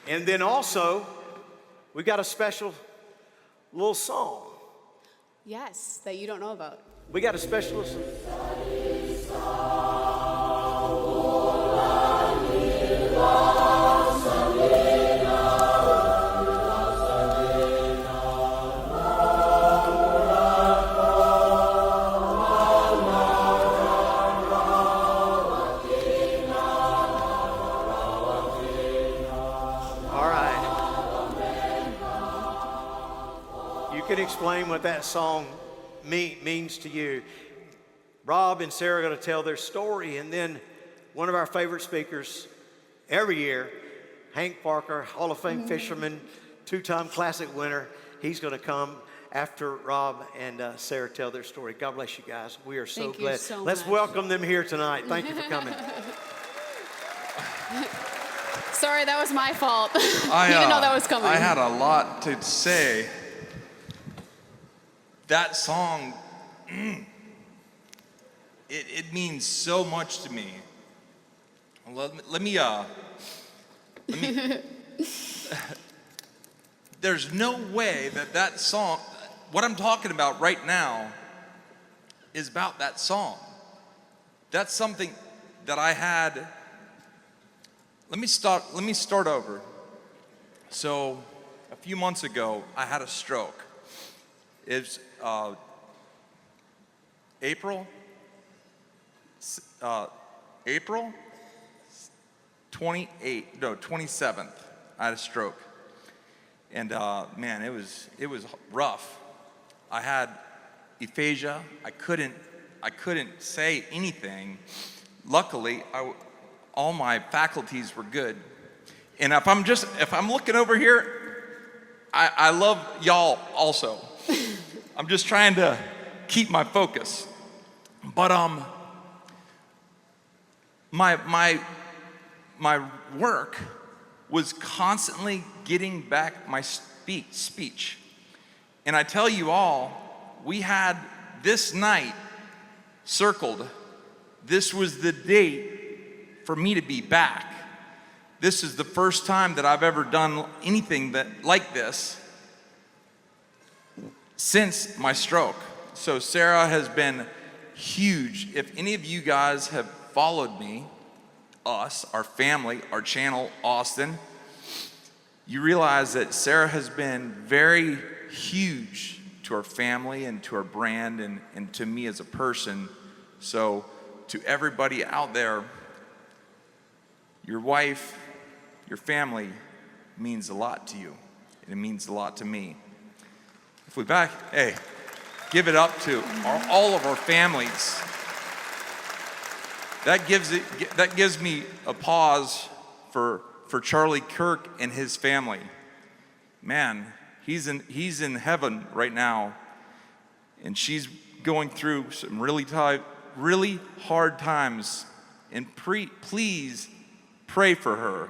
And then also, we got a special little song. Yes, that you don't know about. We got a special little You can explain what that song means to you. Rob and Sarah are going to tell their story, and then one of our favorite speakers every year, Hank Parker, Hall of Fame fisherman, two-time classic winner, he's going to come after Rob and Sarah tell their story. God bless you guys. We are so glad. Let's welcome them here tonight. Thank you for coming. Sorry, that was my fault. You didn't know that was coming. I had a lot to say. That song, it means so much to me. Let me there's no way that song, what I'm talking about right now is about that song. That's something that I had. Let me start over. So a few months ago, I had a stroke. It's April 27th, I had a stroke. And man, it was rough. I had aphasia. I couldn't say anything. Luckily, all my faculties were good. And if I'm looking over here, I love y'all also. I'm just trying to keep my focus. But my work was constantly getting back my speech. And I tell you all, we had this night circled. This was the date for me to be back. This is the first time that I've ever done anything like this since my stroke. So Sarah has been huge. If any of you guys have followed me, us, our family, our channel, Austin, you realize that Sarah has been very huge to our family and to our brand and to me as a person. So to everybody out there, your wife, your family means a lot to you, and it means a lot to me. If we give it up to all of our families. That gives me a pause for Charlie Kirk and his family. Man, he's in heaven right now, and she's going through some really hard times. And please pray for her.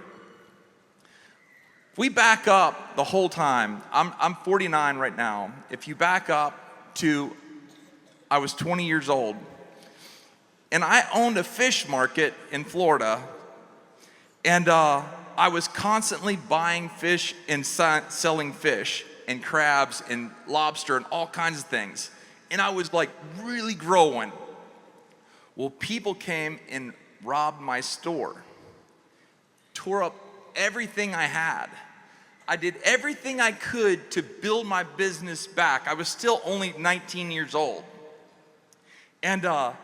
If we back up the whole time, I'm 49 right now. If you back up to, I was 20 years old, and I owned a fish market in Florida, and I was constantly buying fish and selling fish and crabs and lobster and all kinds of things. And I was like really growing. Well, people came and robbed my store, tore up everything I had. I did everything I could to build my business back. I was still only 19 years old. And all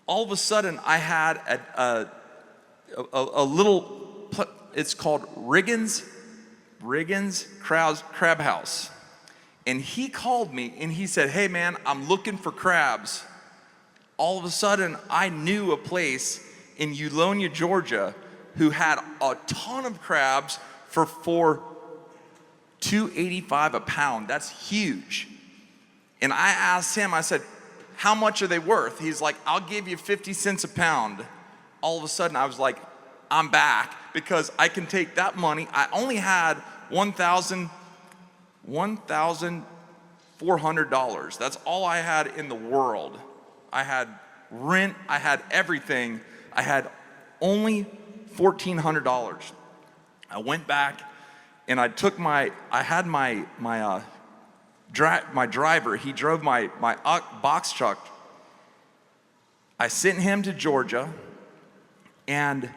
of a sudden, I had a little, it's called Riggins Crab House. And he called me and he said, "Hey man, I'm looking for crabs." All of a sudden, I knew a place in Eulonia, Georgia, who had a ton of crabs for $2.85 a pound. That's huge. And I asked him, I said, "How much are they worth?" He's like, "I'll give you 50 cents a pound." All of a sudden, I was like, I'm back, because I can take that money. I only had $1,400. That's all I had in the world. I had rent, I had everything. I had only $1,400. I went back and I had my driver, he drove my box truck. I sent him to Georgia and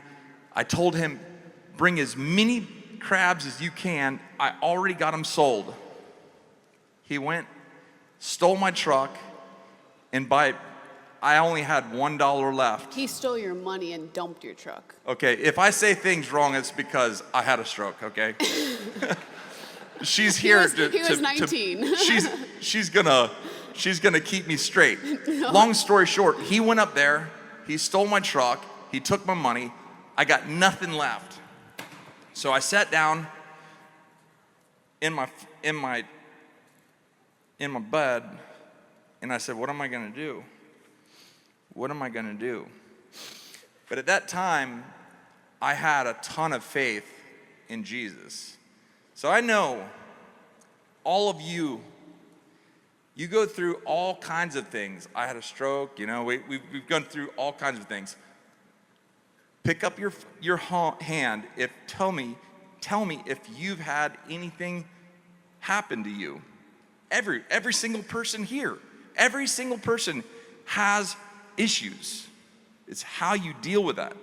I told him, bring as many crabs as you can. I already got them sold. He went, stole my truck, and I only had $1 left. He stole your money and dumped your truck. Okay, if I say things wrong, it's because I had a stroke, okay? She's here He was 19. she's gonna keep me straight. No. Long story short, he went up there, he stole my truck, he took my money, I got nothing left. So I sat down in my bed and I said, what am I gonna do? What am I gonna do? But at that time, I had a ton of faith in Jesus. So I know all of you go through all kinds of things. I had a stroke, we've gone through all kinds of things. Pick up your hand. Tell me if you've had anything happen to you. Every single person here, every single person has issues. It's how you deal with that.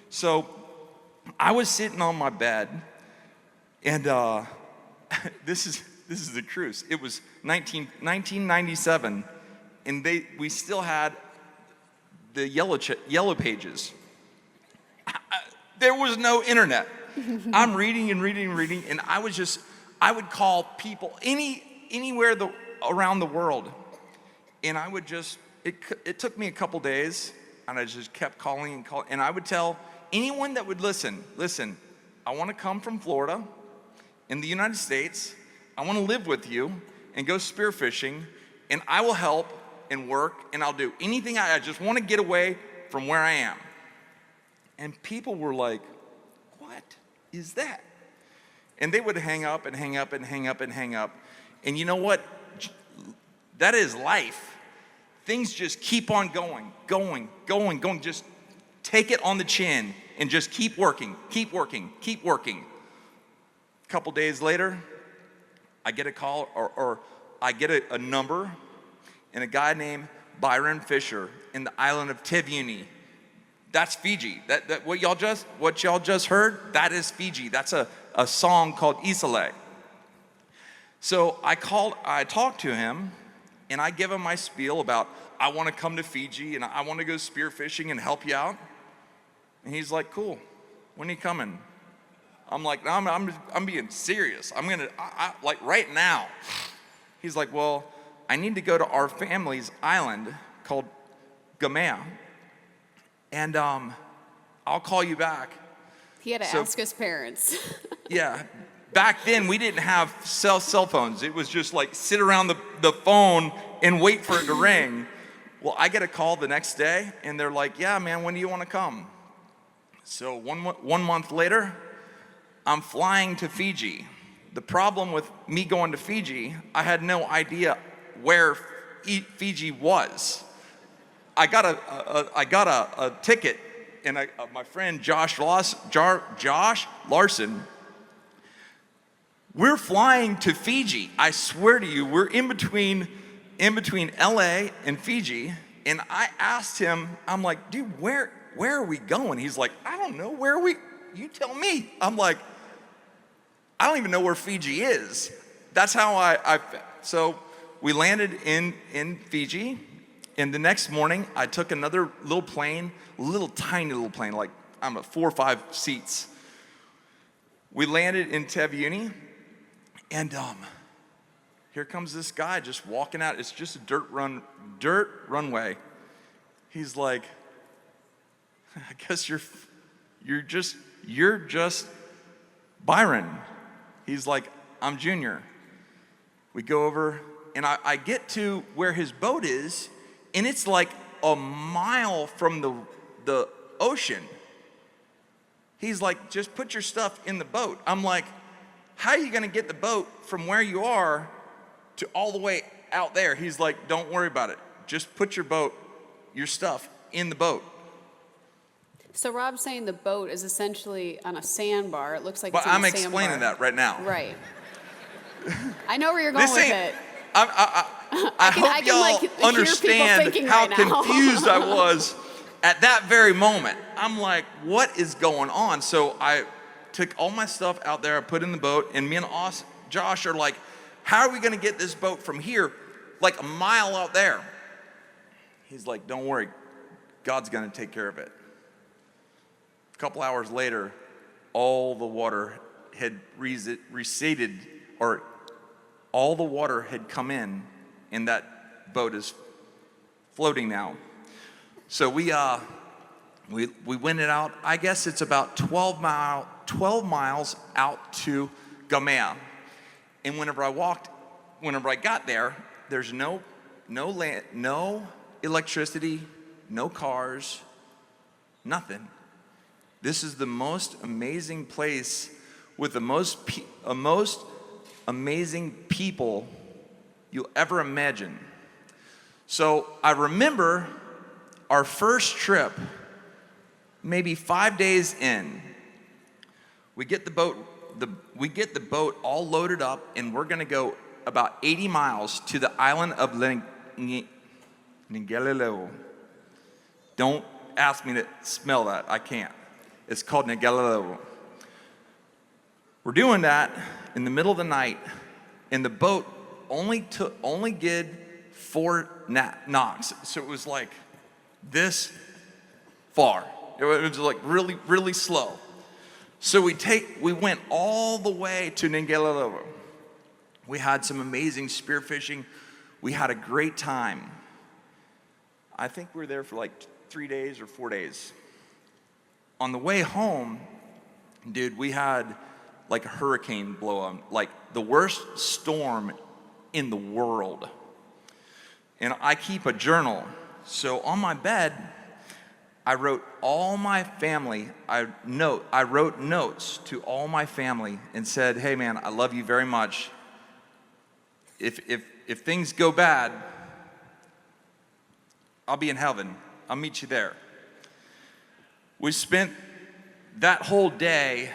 So I was sitting on my bed, and this is the truth. It was 1997, and we still had the yellow pages. There was no internet. I'm reading, and I would call people anywhere around the world, and I would it took me a couple days, and I just kept calling, and I would tell anyone that would listen, I want to come from Florida in the United States. I want to live with you and go spearfishing, and I will help and work, and I'll do anything. I just want to get away from where I am. And people were like, what is that? And they would hang up and hang up and hang up and hang up. And you know what? That is life. Things just keep on going. Just take it on the chin and just keep working. A couple days later, I get a call or I get a number, and a guy named Byron Fisher in the island of Tevuni. That's Fiji. That what y'all just heard, that is Fiji. That's a song called Isale. So I talked to him, and I give him my spiel about I want to come to Fiji and I want to go spearfishing and help you out. And he's like, cool. When are you coming? I'm like, no, I'm being serious. I'm gonna like right now. He's like, well, I need to go to our family's island called Gamea, and I'll call you back. He had to ask his parents. Yeah, back then we didn't have cell phones. It was just like sit around the phone and wait for it to ring. Well, I get a call the next day, and they're like, yeah, man, when do you want to come? So one month later, I'm flying to Fiji. The problem with me going to Fiji, I had no idea where Fiji was. I got a ticket, and my friend Josh Larson, we're flying to Fiji. I swear to you, we're in between LA and Fiji, and I asked him, I'm like, dude, where are we going? He's like, I don't know, you tell me. I'm like, I don't even know where Fiji is. That's how so we landed in Fiji, and the next morning I took another little plane, tiny little plane, like 4 or 5 seats. We landed in Tevuni, and here comes this guy just walking out. It's just a dirt runway. He's like, I guess you're just Byron. He's like, I'm Junior. We go over, and I get to where his boat is, and it's like a mile from the ocean. He's like, just put your stuff in the boat. I'm like, how are you gonna get the boat from where you are to all the way out there? He's like, don't worry about it. Just put your stuff in the boat. So Rob's saying the boat is essentially on a sandbar. It looks like But it's on I'm a sandbar. explaining that right now. Right. I know where you're going with it. I hope I can, y'all like, hear people understand thinking how right now. confused I was at that very moment. I'm like, what is going on? So I took all my stuff out there, I put in the boat, and me and Josh are like, how are we going to get this boat from here, like a mile out there? He's like, don't worry, God's going to take care of it. A couple hours later, all the water had receded, or all the water had come in, and that boat is floating now. So we went it out. I guess it's about 12 miles out to Gamea. And whenever I got there, there's no land, no electricity, no cars, nothing. This is the most amazing place with the most amazing people you'll ever imagine. So I remember our first trip, maybe 5 days in. We get the boat all loaded up, and we're gonna go about 80 miles to the island of Nigalileo. Don't ask me to smell that, I can't. It's called Nigalileo. We're doing that in the middle of the night, and the boat only did 4 knocks. So it was like this far. It was like really, really slow. So we went all the way to Nigalileo. We had some amazing spearfishing. We had a great time. I think we were there for like 3 days or 4 days. On the way home, dude, we had like a hurricane blow on, like the worst storm in the world. And I keep a journal. So on my bed, I wrote all my family, I wrote notes to all my family and said, hey man, I love you very much. If things go bad, I'll be in heaven. I'll meet you there. We spent that whole day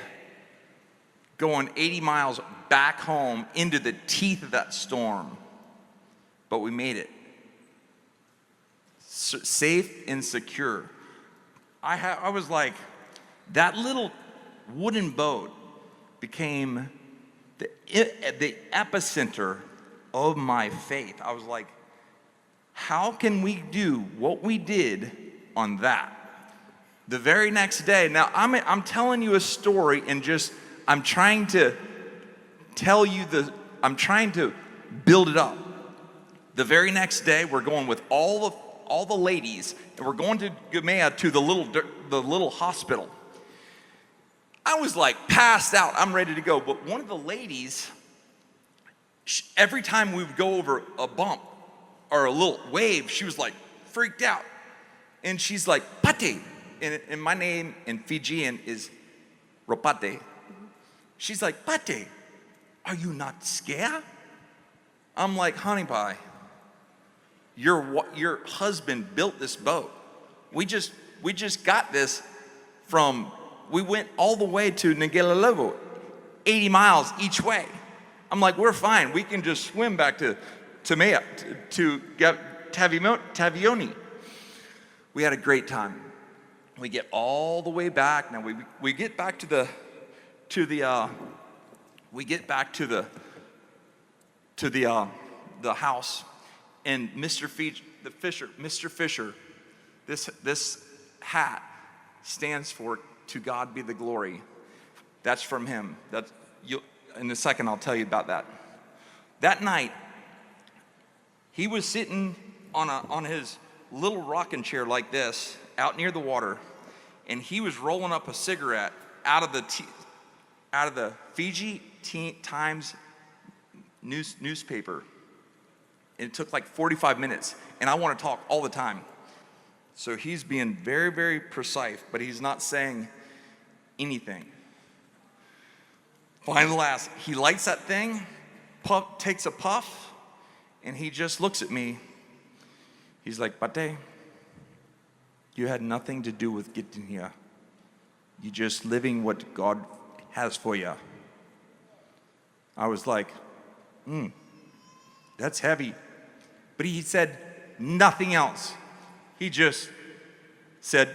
going 80 miles back home into the teeth of that storm. But we made it. Safe and secure. I was like, that little wooden boat became the epicenter of my faith. I was like, how can we do what we did on that? The very next day, now I'm telling you a story and just, I'm trying to build it up. The very next day, we're going with all the ladies, and we're going to Gamea to the little hospital. I was like passed out. I'm ready to go. But one of the ladies, every time we would go over a bump or a little wave, she was like freaked out. And she's like, Pate. And my name in Fijian is Ropate. She's like, Pate, are you not scared? I'm like, honey pie, your husband built this boat. We just got this we went all the way to Nigalileo, 80 miles each way. I'm like, we're fine. We can just swim back to Tavioni. We had a great time. We get all the way back. Now we get back to the house, and Mr. Fisher, this hat stands for "To God Be the Glory." That's from him. In a second, I'll tell you about that. That night, he was sitting on his little rocking chair like this, out near the water, and he was rolling up a cigarette out of the Fiji Times newspaper. And it took like 45 minutes, and I want to talk all the time. So he's being very, very precise, but he's not saying anything. Finally, last, he lights that thing, takes a puff, and he just looks at me. He's like, Pate, you had nothing to do with getting here. You're just living what God has for you. I was like, that's heavy. But he said nothing else. He just said,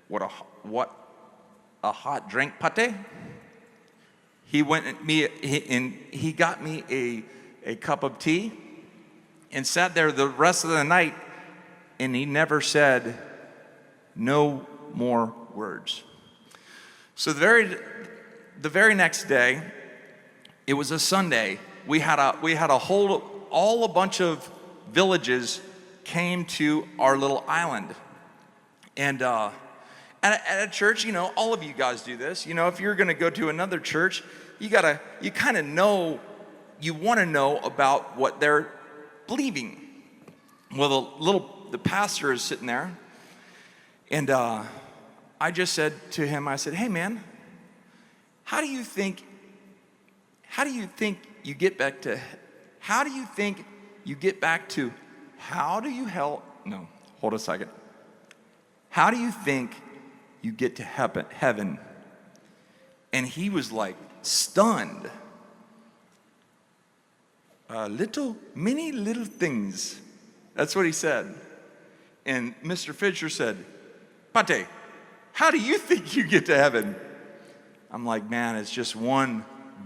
what a hot drink, pate? He went and he got me a cup of tea and sat there the rest of the night, and he never said no more words. So the very next day, it was a Sunday. We had a bunch of villages came to our little island, and at a church, all of you guys do this. If you're going to go to another church, you kind of know, you want to know about what they're believing. Well, the pastor is sitting there, and I just said to him, I said, "Hey, man, how do you think you get back to heaven?" And he was like stunned. Many little things. That's what he said. And Mr. Fisher said, "Pate, how do you think you get to heaven?" I'm like, man, it's just one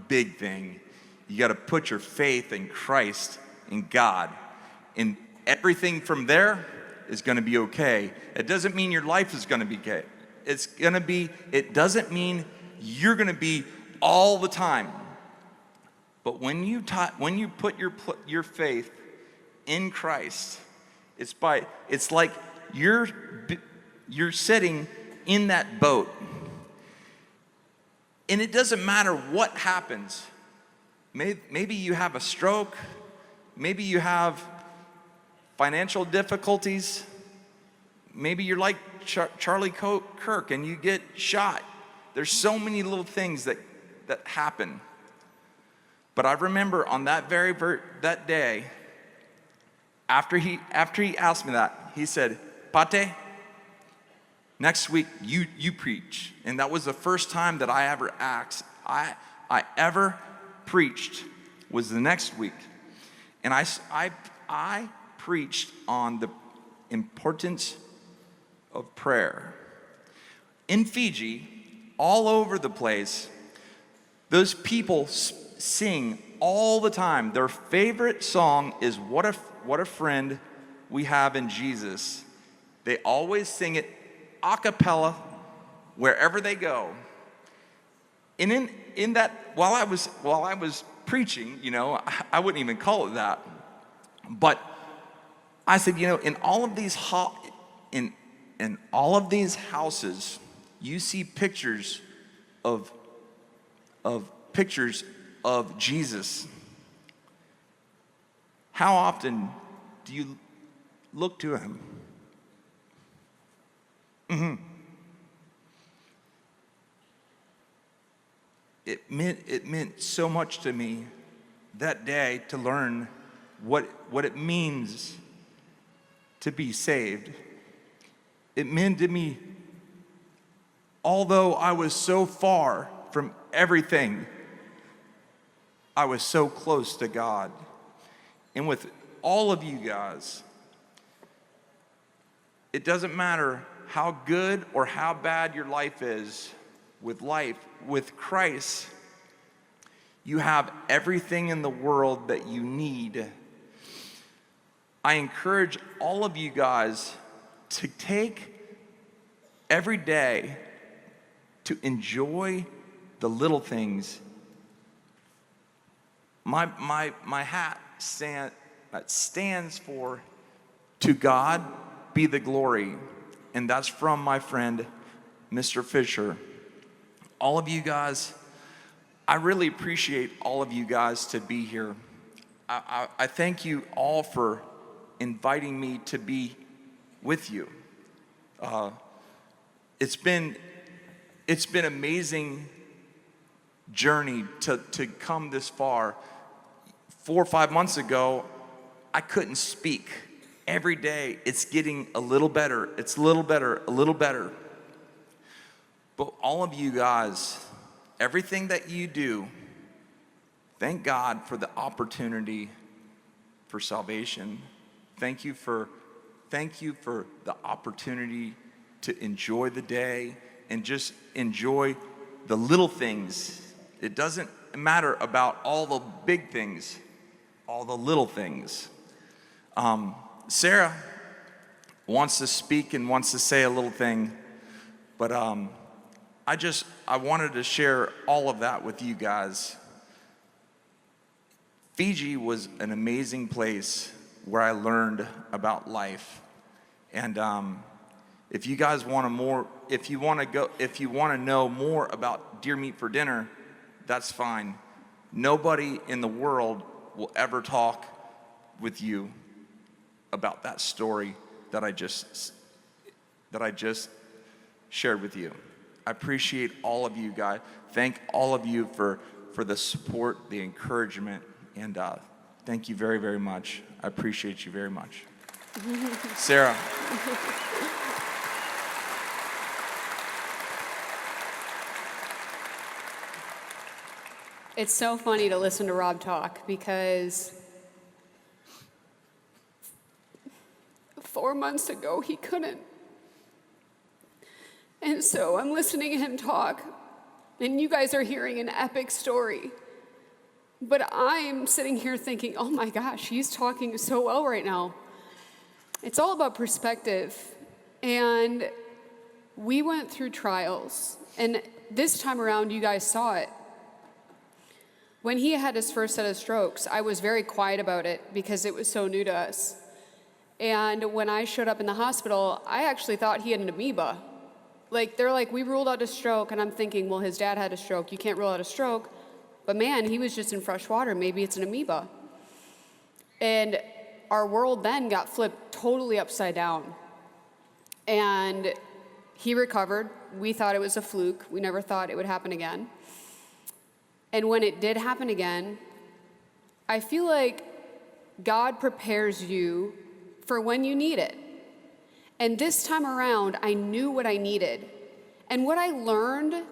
big thing. You got to put your faith in Christ, in God, and everything from there is going to be okay. It doesn't mean your life is going to be okay. It doesn't mean you're going to be all the time. But when you put your faith in Christ, it's like you're sitting in that boat. And it doesn't matter what happens. Maybe you have a stroke. Maybe you have financial difficulties. Maybe you're like Charlie Kirk and you get shot. There's so many little things that happen. But I remember on that that day, after he asked me that, he said, "Pate, next week you preach." And that was the first time that I ever preached, was the next week. And I preached on the importance of prayer. In Fiji, all over the place, those people sing all the time. Their favorite song is what a friend we have in Jesus. They always sing it a cappella wherever they go. And in that, while I was preaching, I wouldn't even call it that. But I said, in all of these houses, you see pictures of Jesus. How often do you look to him? It meant so much to me that day to learn what it means to be saved. It meant to me, although I was so far from everything, I was so close to God. And with all of you guys, it doesn't matter how good or how bad your life is. With Christ, you have everything in the world that you need. I encourage all of you guys to take every day to enjoy the little things. My hat stands for "To God be the glory," and that's from my friend, Mr. Fisher. All of you guys, I really appreciate all of you guys to be here. I thank you all for inviting me to be with you. It's been amazing journey to come this far. 4 or 5 months ago, I couldn't speak. Every day, it's getting a little better. It's a little better, a little better. But all of you guys, everything that you do, thank God for the opportunity for salvation. Thank you for the opportunity to enjoy the day and just enjoy the little things. It doesn't matter about all the big things, all the little things. Sarah wants to speak and wants to say a little thing, but I wanted to share all of that with you guys. Fiji was an amazing place where I learned about life. And if you guys want if you want to know more about deer meat for dinner, that's fine. Nobody in the world will ever talk with you about that story that I just shared with you. I appreciate all of you guys. Thank all of you for the support, the encouragement, and thank you very, very much. I appreciate you very much. Sarah. It's so funny to listen to Rob talk because 4 months ago he couldn't. And so I'm listening to him talk, and you guys are hearing an epic story. But I'm sitting here thinking, oh my gosh, he's talking so well right now. It's all about perspective. And we went through trials, and this time around you guys saw it. When he had his first set of strokes, I was very quiet about it because it was so new to us. And when I showed up in the hospital, I actually thought he had an amoeba. They're like, we ruled out a stroke, and I'm thinking, well, his dad had a stroke. You can't rule out a stroke. But man, he was just in fresh water. Maybe it's an amoeba. And our world then got flipped totally upside down. And he recovered. We thought it was a fluke. We never thought it would happen again. And when it did happen again, I feel like God prepares you for when you need it. And this time around, I knew what I needed. And what I learned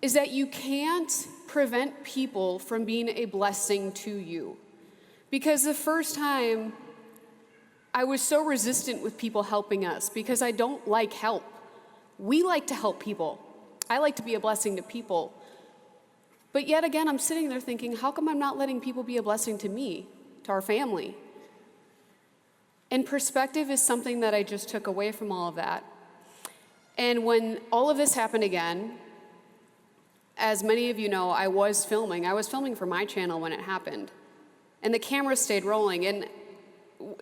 is that you can't prevent people from being a blessing to you. Because the first time, I was so resistant with people helping us because I don't like help. We like to help people. I like to be a blessing to people. But yet again, I'm sitting there thinking, how come I'm not letting people be a blessing to me, to our family? And perspective is something that I just took away from all of that. And when all of this happened again, as many of you know, I was filming. I was filming for my channel when it happened. And the camera stayed rolling. And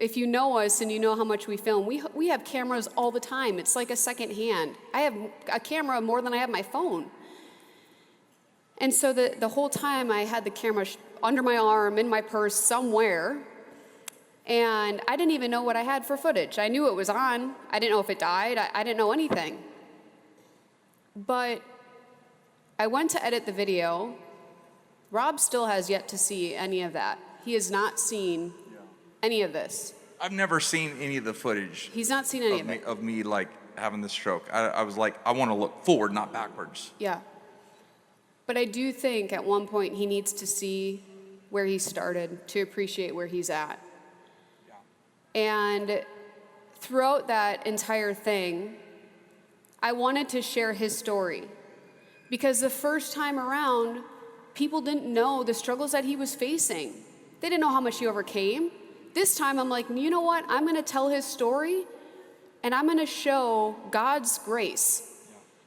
if you know us and you know how much we film, we have cameras all the time. It's like a second hand. I have a camera more than I have my phone. And so the whole time I had the camera under my arm, in my purse, somewhere. And I didn't even know what I had for footage. I knew it was on. I didn't know if it died. I didn't know anything. But I went to edit the video. Rob still has yet to see any of that. He has not seen any of this. I've never seen any of the footage. He's not seen any of it. Of me like having the stroke. I was like, I want to look forward, not backwards. Yeah. But I do think at one point he needs to see where he started to appreciate where he's at. And throughout that entire thing, I wanted to share his story. Because the first time around, people didn't know the struggles that he was facing. They didn't know how much he overcame. This time I'm like, you know what? I'm going to tell his story, and I'm going to show God's grace.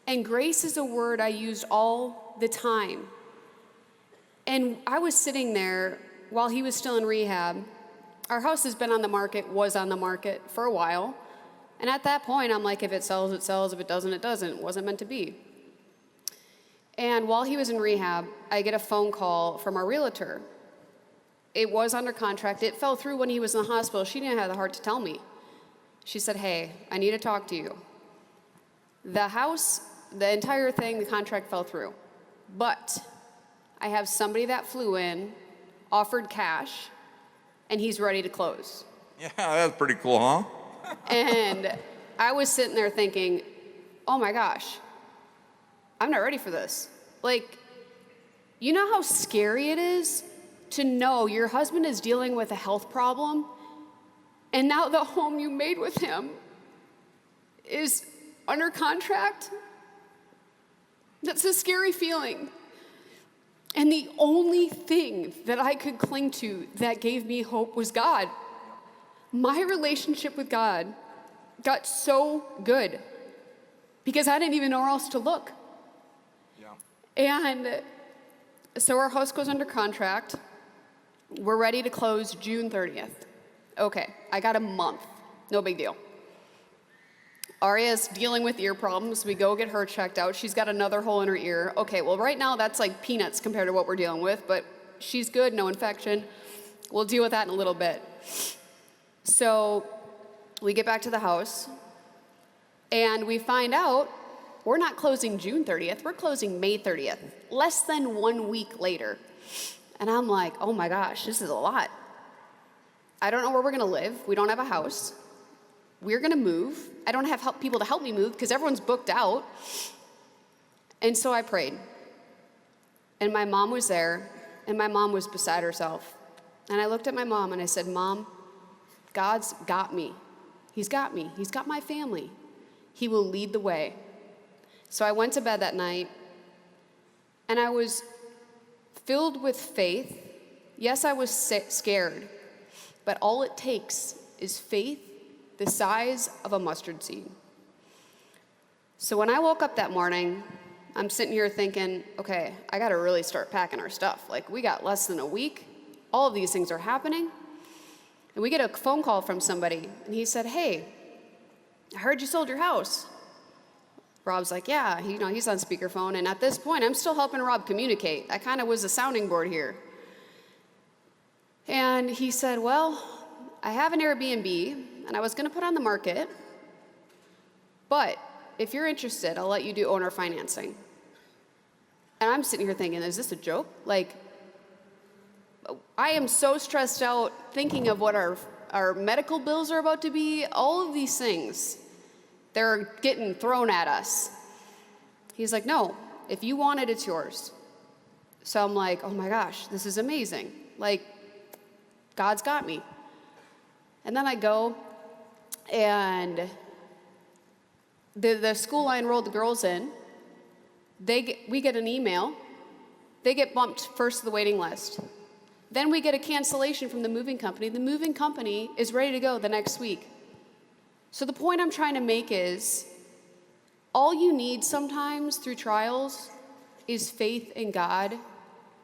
And grace is a word I used all the time. And I was sitting there while he was still in rehab. Our house has been on the market, was on the market for a while. And at that point, I'm like, if it sells, it sells. If it doesn't, it doesn't. It wasn't meant to be. And while he was in rehab, I get a phone call from our realtor. It was under contract. It fell through when he was in the hospital. She didn't have the heart to tell me. She said, hey, I need to talk to you. The house, the entire thing, the contract fell through. But I have somebody that flew in, offered cash, and he's ready to close. Yeah, that's pretty cool, huh? And I was sitting there thinking, oh my gosh, I'm not ready for this. Like, you know how scary it is to know your husband is dealing with a health problem, and now the home you made with him is under contract? That's a scary feeling. And the only thing that I could cling to that gave me hope was God. My relationship with God got so good because I didn't even know where else to look. Yeah. And so our house goes under contract. We're ready to close June 30th. Okay, I got a month. No big deal. Aria's dealing with ear problems. We go get her checked out. She's got another hole in her ear. Okay, well, right now that's like peanuts compared to what we're dealing with, but she's good, no infection. We'll deal with that in a little bit. So we get back to the house, and we find out we're not closing June 30th, we're closing May 30th, less than 1 week later. And I'm like, oh my gosh, this is a lot. I don't know where we're gonna live. We don't have a house. We're gonna move. I don't have people to help me move because everyone's booked out. And so I prayed. And my mom was there, and my mom was beside herself. And I looked at my mom and I said, Mom, God's got me. He's got me. He's got my family. He will lead the way. So I went to bed that night, and I was filled with faith. Yes, I was scared, but all it takes is faith the size of a mustard seed. So when I woke up that morning, I'm sitting here thinking, okay, I gotta really start packing our stuff. Like, we got less than a week. All of these things are happening. And we get a phone call from somebody, and he said, hey, I heard you sold your house. Rob's like, yeah, he's on speakerphone. And at this point, I'm still helping Rob communicate. I kind of was a sounding board here. And he said, well, I have an Airbnb, and I was going to put on the market, but if you're interested, I'll let you do owner financing. And I'm sitting here thinking, is this a joke? Like, I am so stressed out thinking of what our medical bills are about to be, all of these things. They're getting thrown at us. He's like, no, if you want it, it's yours. So I'm like, oh my gosh, this is amazing. Like, God's got me. And then I go, and the school I enrolled the girls in, we get an email. They get bumped first to the waiting list. Then we get a cancellation from the moving company. The moving company is ready to go the next week. So the point I'm trying to make is, all you need sometimes through trials is faith in God,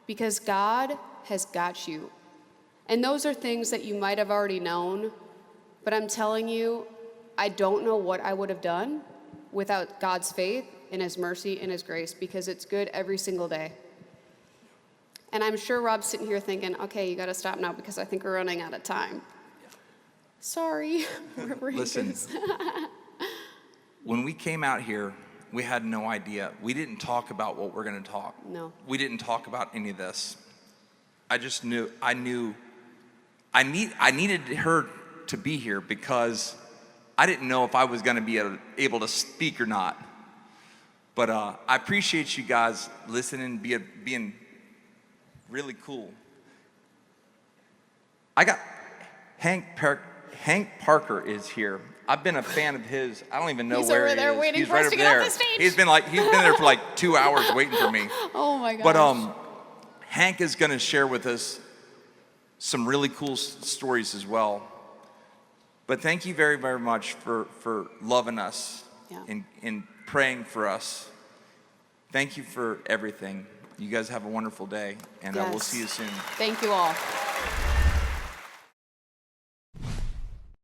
because God has got you. And those are things that you might have already known, but I'm telling you, I don't know what I would have done without God's faith and His mercy and His grace, because it's good every single day. And I'm sure Rob's sitting here thinking, okay, you gotta stop now because I think we're running out of time. Sorry. Listen, when we came out here, we had no idea. We didn't talk about what we're gonna talk. No. We didn't talk about any of this. I just knew, I needed her to be here because I didn't know if I was gonna be able to speak or not. But I appreciate you guys listening, being really cool. I got Hank Parker is here. I've been a fan of his. I don't even know where he is. He's over there waiting for us to get off the stage. He's been there for like 2 hours waiting for me. Oh my gosh. But Hank is going to share with us some really cool stories as well. But thank you very, very much for loving us and praying for us. Thank you for everything. You guys have a wonderful day, and we'll see you soon. Thank you all.